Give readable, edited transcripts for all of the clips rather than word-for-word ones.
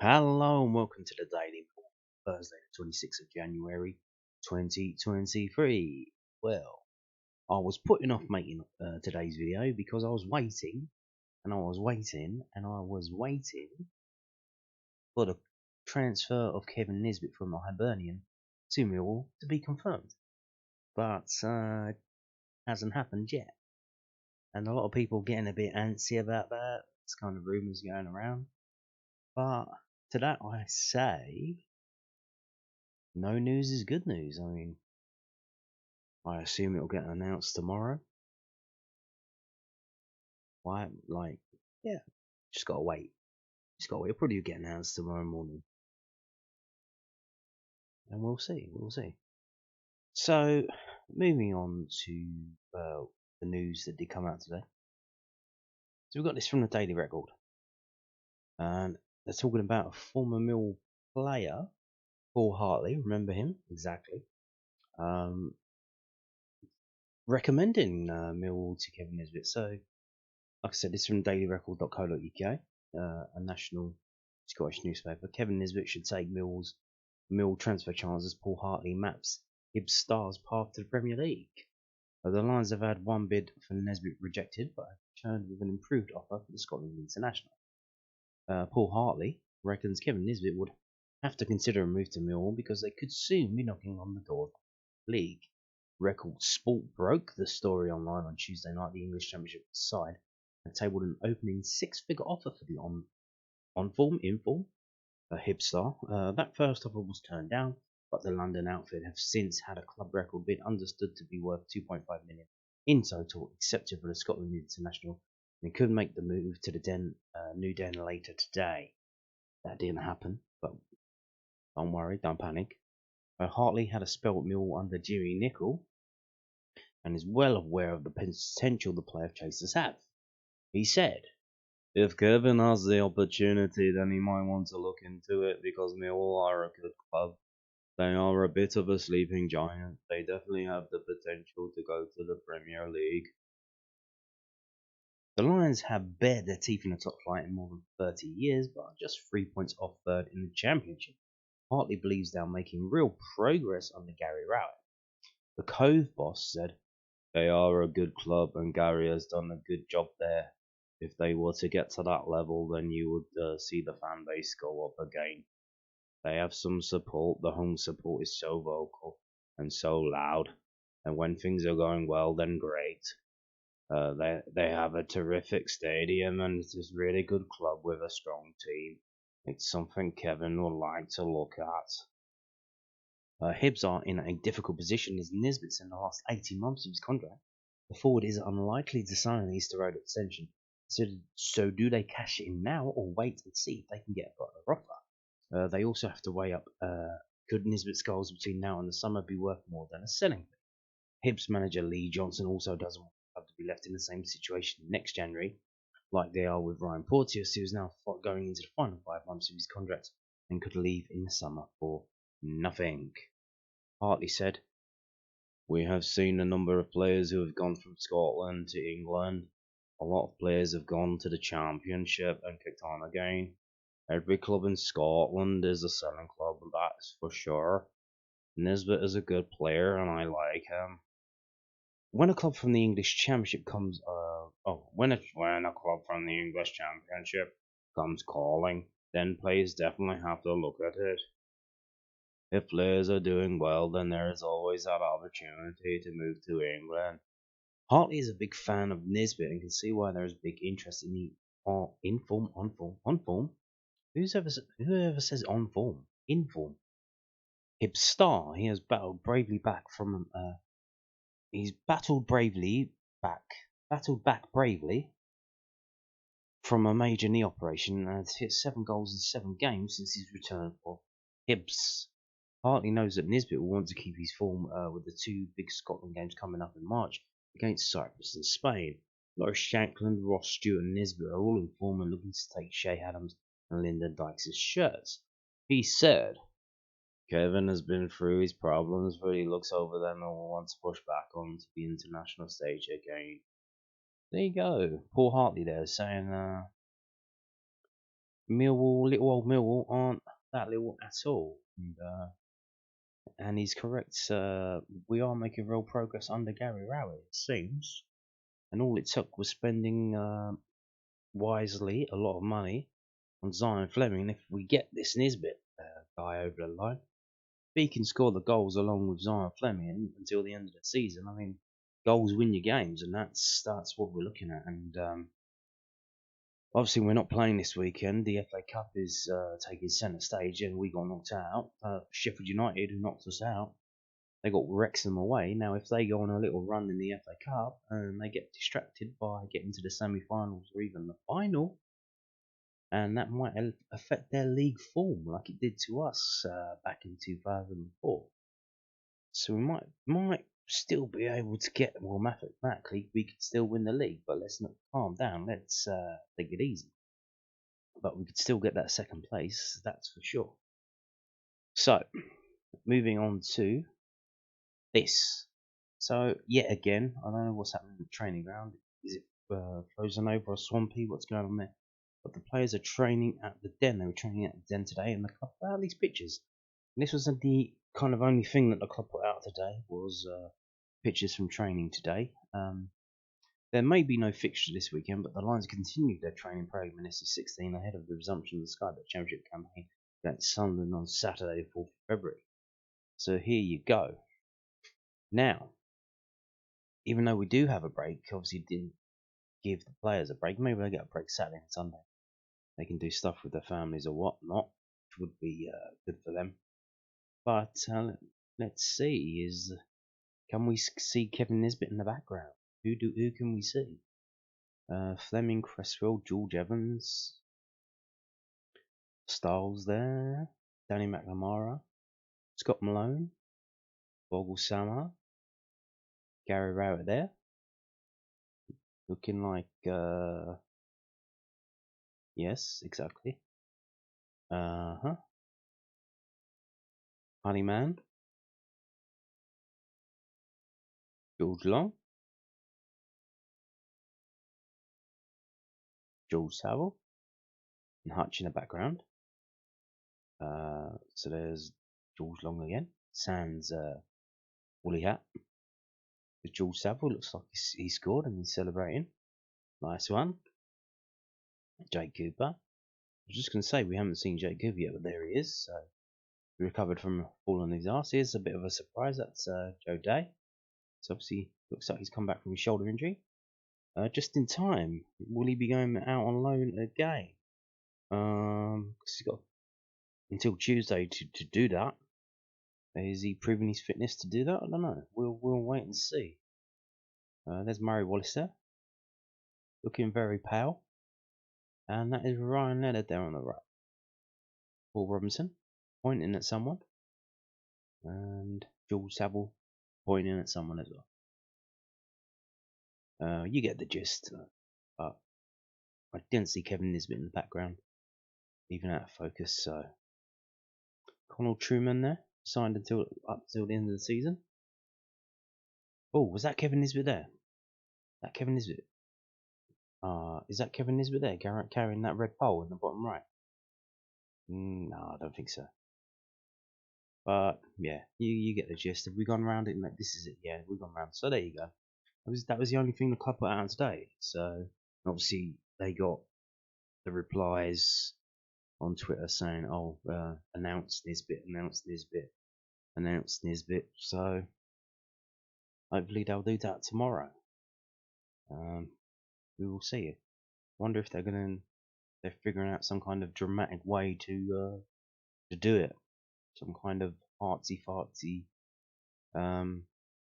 Hello and welcome to the Daily Report, Thursday, the 26th of January 2023. Well, I was putting off making today's video because I was waiting and I was waiting and I was waiting for the transfer of Kevin Nisbet from the Hibernian to Millwall to be confirmed. But it hasn't happened yet. And a lot of people getting a bit antsy about that. It's kind of rumours going around. But to that I say, no news is good news. I mean, I assume it'll get announced tomorrow. Why? Like, yeah, just gotta wait. Just gotta wait. It'll probably get announced tomorrow morning, and we'll see. We'll see. So, moving on to the news that did come out today. So we've got this from the Daily Record, and they're talking about a former Mill player, Paul Hartley. Remember him exactly? Um, recommending Millwall to Kevin Nisbet. So, like I said, this is from dailyrecord.co.uk, a national Scottish newspaper. Kevin Nisbet should take Mill transfer chances. Paul Hartley maps Hibs Stars' path to the Premier League. The Lions have had one bid for Nisbet rejected, but have returned with an improved offer for the Scotland international. Paul Hartley reckons Kevin Nisbet would have to consider a move to Millwall because they could soon be knocking on the door of the league. Record Sport broke the story online on Tuesday night. The English Championship side had tabled an opening six-figure offer for the in-form Hibs star. That first offer was turned down, but the London outfit have since had a club record bid understood to be worth 2.5 million in total, accepted for the Scotland international. They could make the move to the new den later today. That didn't happen, but don't worry, don't panic. Hartley had a spell at Millwall under Jimmy Nicholl and is well aware of the potential the player chasers have. He said, "If Kevin has the opportunity, then he might want to look into it because Millwall are a good club. They are a bit of a sleeping giant. They definitely have the potential to go to the Premier League." The Lions have bared their teeth in the top flight in more than 30 years, but are just 3 points off third in the Championship. Hartley believes they are making real progress under Gary Rowett. The Cove boss said, "They are a good club and Gary has done a good job there. If they were to get to that level, then you would see the fan base go up again. They have some support. The home support is so vocal and so loud, and when things are going well, then great. They have a terrific stadium and it's a really good club with a strong team. It's something Kevin would like to look at." Hibs are in a difficult position as Nisbet's in the last 18 months of his contract. The forward is unlikely to sign an Easter Road extension. So do they cash in now or wait and see if they can get a better offer? They also have to weigh up, could Nisbet's goals between now and the summer be worth more than a selling fee? Hibs manager Lee Johnson also doesn't want to be left in the same situation next January, like they are with Ryan Porteous, who is now going into the final 5 months of his contract and could leave in the summer for nothing. Hartley said, "We have seen a number of players who have gone from Scotland to England. A lot of players have gone to the Championship and kicked on again. Every club in Scotland is a selling club, that's for sure. Nisbet is a good player and I like him. When a club from the English Championship when a club from the English Championship comes calling, then players definitely have to look at it. If players are doing well, then there is always that opportunity to move to England." Hartley is a big fan of Nisbet and can see why there is big interest in the on form. Whoever says on form? In form. Hibs star. He has battled bravely back from he's battled back bravely from a major knee operation and has hit 7 goals in 7 games since his return for Hibs. Hartley knows that Nisbet will want to keep his form with the 2 big Scotland games coming up in March against Cyprus and Spain. Loris Shankland, Ross Stewart and Nisbet are all in form and looking to take Shay Adams and Lyndon Dykes' shirts. He said, "Kevin has been through his problems, but he looks over them and will want to push back onto the international stage again." There you go. Paul Hartley there saying Millwall, little old Millwall, aren't that little at all. And he's correct. We are making real progress under Gary Rowett, it seems. And all it took was spending wisely a lot of money on Zion Fleming. And if we get this Nisbet guy over the line, if he can score the goals along with Zion Fleming until the end of the season, I mean, goals win your games, and that's what we're looking at. And obviously, we're not playing this weekend. The FA Cup is taking centre stage, and we got knocked out. Sheffield United, who knocked us out, they got Wrexham away. Now, if they go on a little run in the FA Cup and they get distracted by getting to the semi-finals or even the final, and that might affect their league form like it did to us back in 2004. So we might still be able to get, well, mathematically we could still win the league, but let's not calm down. Let's take it easy. But we could still get that second place, that's for sure. So, moving on to this. So, yet again, I don't know what's happening with the training ground. Is it frozen over or swampy? What's going on there? But the players are training at the Den. They were training at the Den today, and the club put out these pictures. And this was the kind of only thing that the club put out today was pictures from training today. There may be no fixture this weekend, but the Lions continued their training program in SC16 ahead of the resumption of the Sky Bet Championship campaign against Sunderland on Saturday, 4th of February. So here you go. Now, even though we do have a break, obviously didn't give the players a break. Maybe they get a break Saturday and Sunday. They can do stuff with their families or whatnot, which would be good for them. But let's see, can we see Kevin Nisbet in the background? Who can we see? Fleming, Cresswell, George Evans, Styles there, Danny McNamara, Scott Malone, Bogle Sama, Gary Rowett there, looking like yes, exactly. Honeyman, George Long, George Saville, and Hutch in the background. So there's George Long again. Sans woolly hat. George Saville looks like he scored and he's celebrating. Nice one. Jake Cooper. I was just going to say we haven't seen Jake Cooper yet, but there he is. So he recovered from a fall on his arse. Here's a bit of a surprise. That's Joe Day. So obviously looks like he's come back from his shoulder injury. Just in time. Will he be going out on loan again? Because he's got until Tuesday to do that. Is he proving his fitness to do that? I don't know. We'll wait and see. There's Murray Wallace there, looking very pale, and that is Ryan Leonard there on the right. Paul Robinson pointing at someone, and George Saville pointing at someone as well. You get the gist. But I didn't see Kevin Nisbet in the background, even out of focus. So Connell Truman there, signed up until the end of the season. Oh, was that Kevin Nisbet there? That Kevin Nisbet. Is that Kevin Nisbet there carrying that red pole in the bottom right? No, I don't think so. But yeah, you get the gist. Have we gone around it? Like, this is it. Yeah, we've gone around. So there you go. That was the only thing the club put out today. So obviously they got the replies on Twitter saying, "Oh, announce Nisbet, announce Nisbet, announce Nisbet." So hopefully they'll do that tomorrow. We will see it. Wonder if they're figuring out some kind of dramatic way to do it. Some kind of artsy fartsy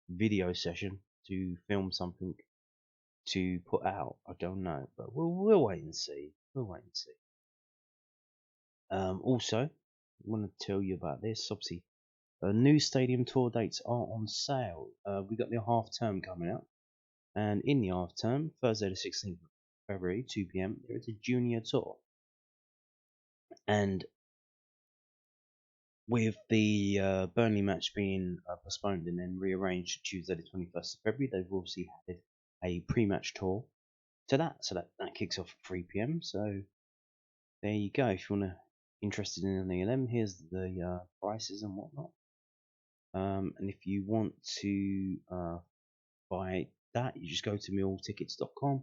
video session to film something to put out. I don't know, but we'll wait and see. Also, I want to tell you about this. Obviously, new stadium tour dates are on sale. We got the half term coming up, and in the half term, Thursday the 16th of February, 2 p.m. there is a junior tour, and with the Burnley match being postponed and then rearranged Tuesday the 21st of February, they've obviously added a pre-match tour to that. So that kicks off at 3 p.m. So there you go. If you want to interested in any of them, here's the prices and whatnot. And if you want to buy that, you just go to milltickets.com.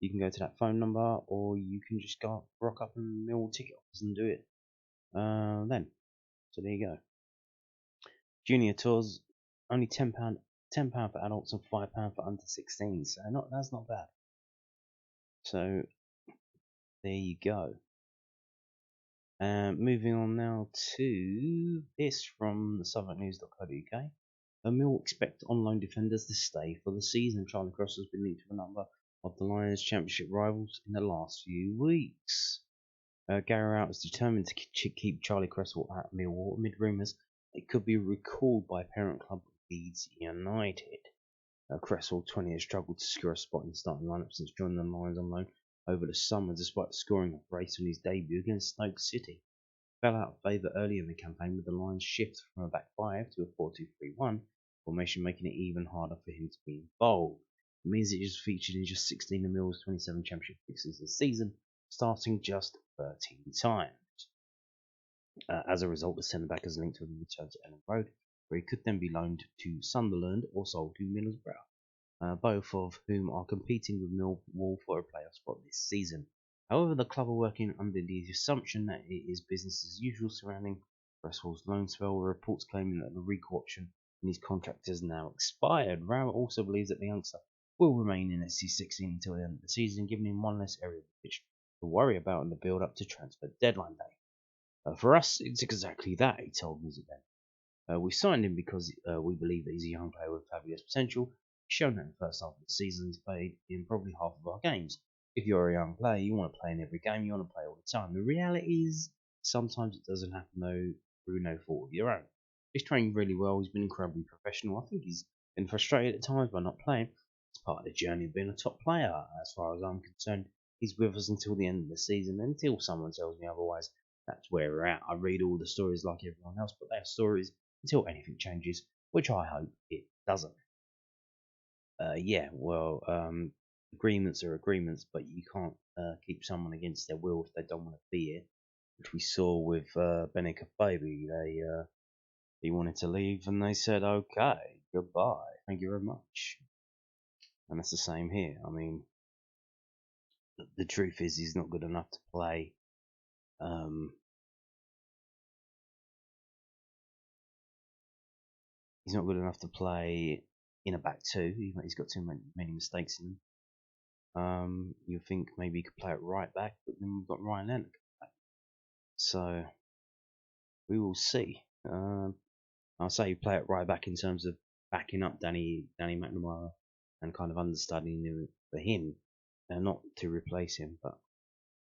You can go to that phone number, or you can just go rock up in Millwall ticket office and do it then. So there you go. Junior tours only £10, £10 for adults and £5 for under 16. So that's not bad. So there you go. Moving on now to this from the southwarknews.co.uk. Mill expect on-loan defenders to stay for the season. Charlie Cresswell has been linked to a number of the Lions' championship rivals in the last few weeks. Gary Rowett is determined to keep Charlie Cresswell at Millwall amid rumours it could be recalled by parent club Leeds United. Cresswell, 20, has struggled to secure a spot in the starting lineup since joining the Lions on loan over the summer, despite scoring a brace on his debut against Stoke City. Fell out of favour early in the campaign with the Lions' shift from a back five to a 4-2-3-1 formation, making it even harder for him to be involved. It means he has featured in just 16 of Millwall's 27 championship fixtures this season, starting just 13 times. As a result, the centre-back is linked to a return to Ellen Road, where he could then be loaned to Sunderland or sold to Middlesbrough, both of whom are competing with Millwall for a playoff spot this season. However, the club are working under the assumption that it is business as usual surrounding Cresswell's loan spell, with reports claiming that the recall option in his contract has now expired. Rowett also believes that the youngster will remain in SC16 until the end of the season, giving him one less area of the pitch to worry about in the build-up to transfer deadline day. For us, it's exactly that, he told Music then. We signed him because we believe that he's a young player with fabulous potential. He's shown that in the first half of the season. He's played in probably half of our games. If you're a young player, you want to play in every game, you want to play all the time. The reality is, sometimes it doesn't happen through no fault of your own. He's trained really well, he's been incredibly professional. I think he's been frustrated at times by not playing. It's part of the journey of being a top player, as far as I'm concerned. He's with us until the end of the season, until someone tells me otherwise. That's where we're at. I read all the stories like everyone else, but they're stories until anything changes, which I hope it doesn't. Agreements are agreements, but you can't keep someone against their will if they don't want to be here, which we saw with Benica Baby. He wanted to leave, and they said, "Okay, goodbye, thank you very much." And that's the same here. I mean, the truth is, he's not good enough to play. He's not good enough to play in a back two. He's got too many mistakes in him. You think maybe he could play it right back, but then we've got Ryan Leonard. So we will see. I'll say play it right back in terms of backing up Danny McNamara and kind of understudying him for him, and not to replace him. But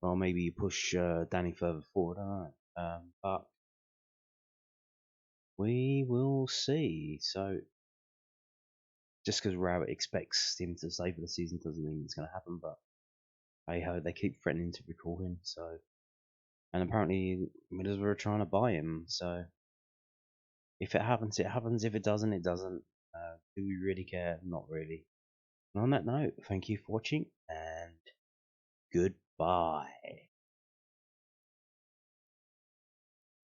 well, maybe you push Danny further forward. I don't know. But we will see. So just because Rowett expects him to stay for the season doesn't mean it's going to happen. But hey ho, they keep threatening to recall him. So, and apparently Middlesbrough are trying to buy him. So if it happens, it happens. If it doesn't, it doesn't. Do we really care? Not really. And on that note, thank you for watching and goodbye.